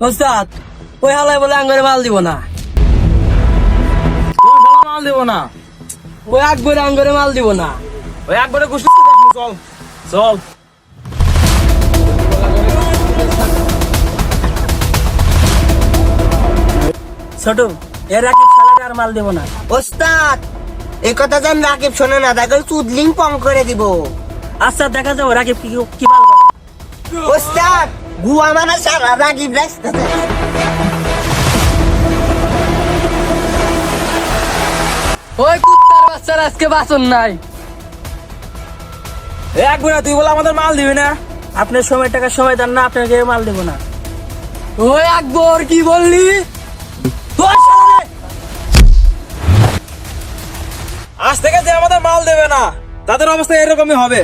ওস্তাদ ওই হালায় বলে আঙ্গরে মাল দিব না, মাল দেবো না। ওই আকবরে আঙ্গরে মাল দিব না। ওই একবারে কুস্তি চল চল। ছোট এর রাকিব শালারে আর মাল দিব না। ওস্তাদ এই কথা যেন রাকিব শোনে না, তাকে চুদলিং পং করে দিব। আচ্ছা দেখা যাবো রাকিব কি মাল করে। ওস্তাদ গুয়া মানে সারা রাকিব রাস্তাতে। ওই কুত্তার বাচ্চার আজকে বাসন নাই। একবারে তুই বলে আমাদের মাল দিবি না। আপনার সময় টাকা সময় দেন না, আপনাকে মাল দেব না। ওই আকবর কি বললি? তোর শালারে আজ থেকে যে আমাদের মাল দেবে না তাদের অবস্থা এরকমই হবে।